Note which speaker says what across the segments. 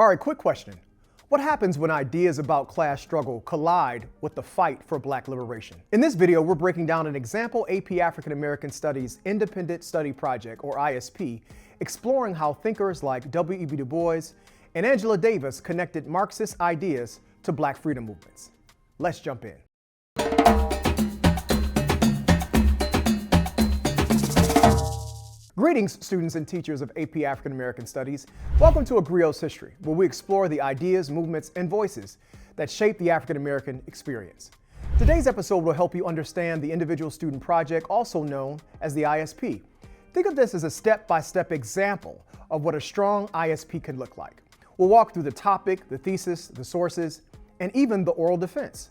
Speaker 1: All right, quick question. What happens when ideas about class struggle collide with the fight for Black liberation? In this video, we're breaking down an example AP African American Studies Independent Study Project, or ISP, exploring how thinkers like W.E.B. Du Bois and Angela Davis connected Marxist ideas to Black freedom movements. Let's jump in. Greetings, students and teachers of AP African American Studies. Welcome to A Griot's History, where we explore the ideas, movements, and voices that shape the African American experience. Today's episode will help you understand the individual student project, also known as the ISP. Think of this as a step-by-step example of what a strong ISP can look like. We'll walk through the topic, the thesis, the sources, and even the oral defense.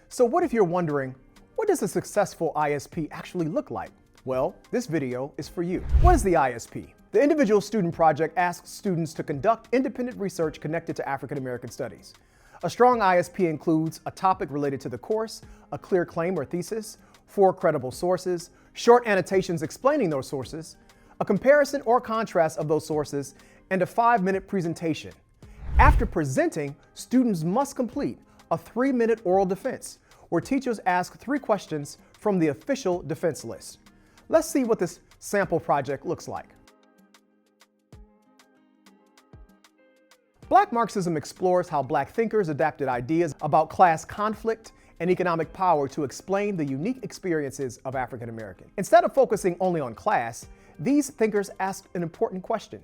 Speaker 1: So what if you're wondering, what does a successful ISP actually look like? Well, this video is for you. What is the ISP? The Individual Student Project asks students to conduct independent research connected to African American studies. A strong ISP includes a topic related to the course, a clear claim or thesis, 4 credible sources, short annotations explaining those sources, a comparison or contrast of those sources, and a 5-minute presentation. After presenting, students must complete a 3-minute oral defense, where teachers ask 3 questions from the official defense list. Let's see what this sample project looks like. Black Marxism explores how Black thinkers adapted ideas about class conflict and economic power to explain the unique experiences of African Americans. Instead of focusing only on class, these thinkers asked an important question.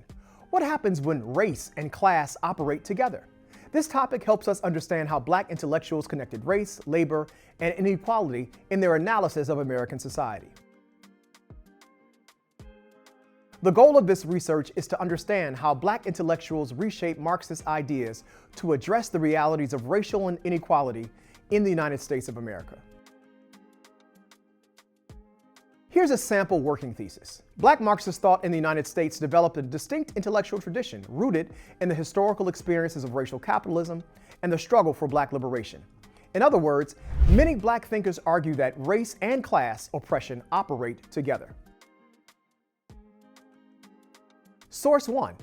Speaker 1: What happens when race and class operate together? This topic helps us understand how Black intellectuals connected race, labor, and inequality in their analysis of American society. The goal of this research is to understand how Black intellectuals reshape Marxist ideas to address the realities of racial inequality in the United States of America. Here's a sample working thesis. Black Marxist thought in the United States developed a distinct intellectual tradition rooted in the historical experiences of racial capitalism and the struggle for Black liberation. In other words, many Black thinkers argue that race and class oppression operate together. Source 1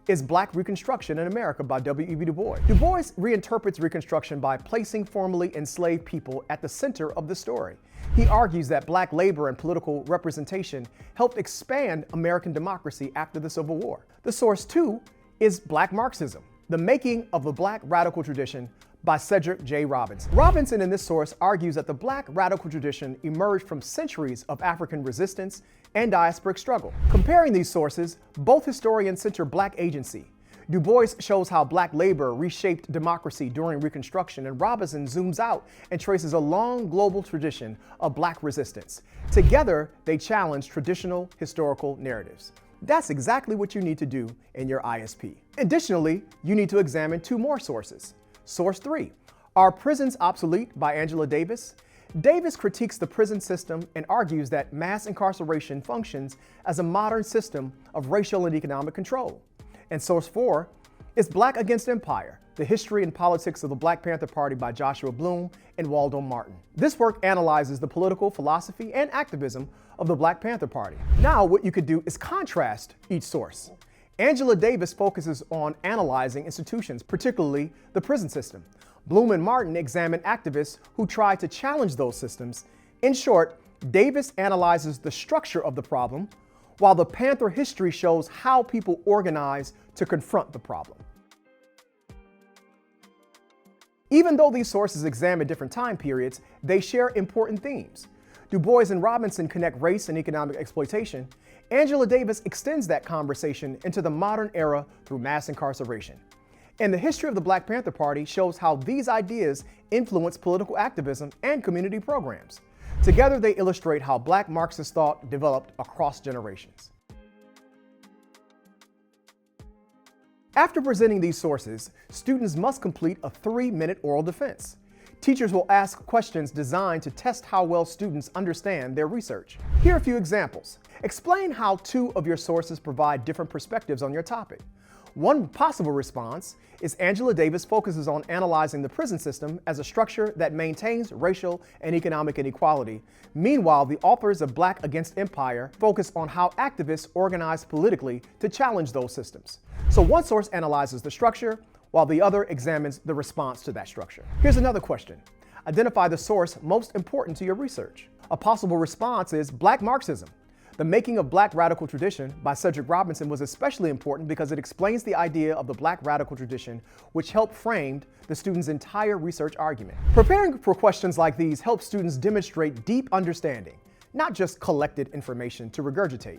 Speaker 1: is Black Reconstruction in America by W.E.B. Du Bois. Du Bois reinterprets Reconstruction by placing formerly enslaved people at the center of the story. He argues that Black labor and political representation helped expand American democracy after the Civil War. The source 2 is Black Marxism, the making of the Black radical tradition by Cedric J. Robinson. Robinson in this source argues that the Black radical tradition emerged from centuries of African resistance and diasporic struggle. Comparing these sources, both historians center Black agency. Du Bois shows how Black labor reshaped democracy during Reconstruction, and Robinson zooms out and traces a long global tradition of Black resistance. Together, they challenge traditional historical narratives. That's exactly what you need to do in your ISP. Additionally, you need to examine 2 more sources. Source 3, Are Prisons Obsolete by Angela Davis? Davis critiques the prison system and argues that mass incarceration functions as a modern system of racial and economic control. And source 4 is Black Against Empire, The History and Politics of the Black Panther Party by Joshua Bloom and Waldo Martin. This work analyzes the political philosophy and activism of the Black Panther Party. Now, what you could do is contrast each source. Angela Davis focuses on analyzing institutions, particularly the prison system. Bloom and Martin examine activists who try to challenge those systems. In short, Davis analyzes the structure of the problem, while the Panther history shows how people organize to confront the problem. Even though these sources examine different time periods, they share important themes. Du Bois and Robinson connect race and economic exploitation. Angela Davis extends that conversation into the modern era through mass incarceration. And the history of the Black Panther Party shows how these ideas influence political activism and community programs. Together, they illustrate how Black Marxist thought developed across generations. After presenting these sources, students must complete a 3-minute oral defense. Teachers will ask questions designed to test how well students understand their research. Here are a few examples. Explain how 2 of your sources provide different perspectives on your topic. One possible response is Angela Davis focuses on analyzing the prison system as a structure that maintains racial and economic inequality. Meanwhile, the authors of Black Against Empire focus on how activists organize politically to challenge those systems. So one source analyzes the structure, while the other examines the response to that structure. Here's another question. Identify the source most important to your research. A possible response is Black Marxism. The Making of Black Radical Tradition by Cedric Robinson was especially important because it explains the idea of the Black radical tradition, which helped frame the student's entire research argument. Preparing for questions like these helps students demonstrate deep understanding, not just collected information to regurgitate.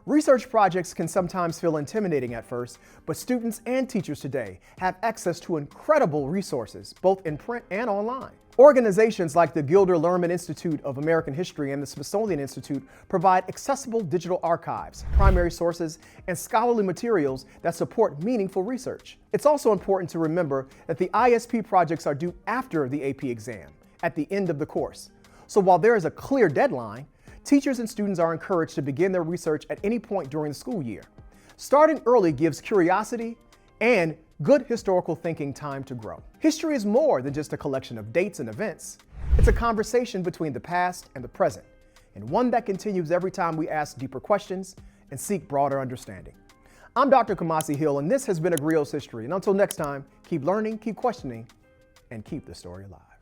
Speaker 1: Research projects can sometimes feel intimidating at first, but students and teachers today have access to incredible resources, both in print and online. Organizations like the Gilder Lehrman Institute of American History and the Smithsonian Institute provide accessible digital archives, primary sources, and scholarly materials that support meaningful research. It's also important to remember that the ISP projects are due after the AP exam, at the end of the course. So while there is a clear deadline, teachers and students are encouraged to begin their research at any point during the school year. Starting early gives curiosity and good historical thinking time to grow. History is more than just a collection of dates and events. It's a conversation between the past and the present, and one that continues every time we ask deeper questions and seek broader understanding. I'm Dr. Kamasi Hill, and this has been A Griot's History. And until next time, keep learning, keep questioning, and keep the story alive.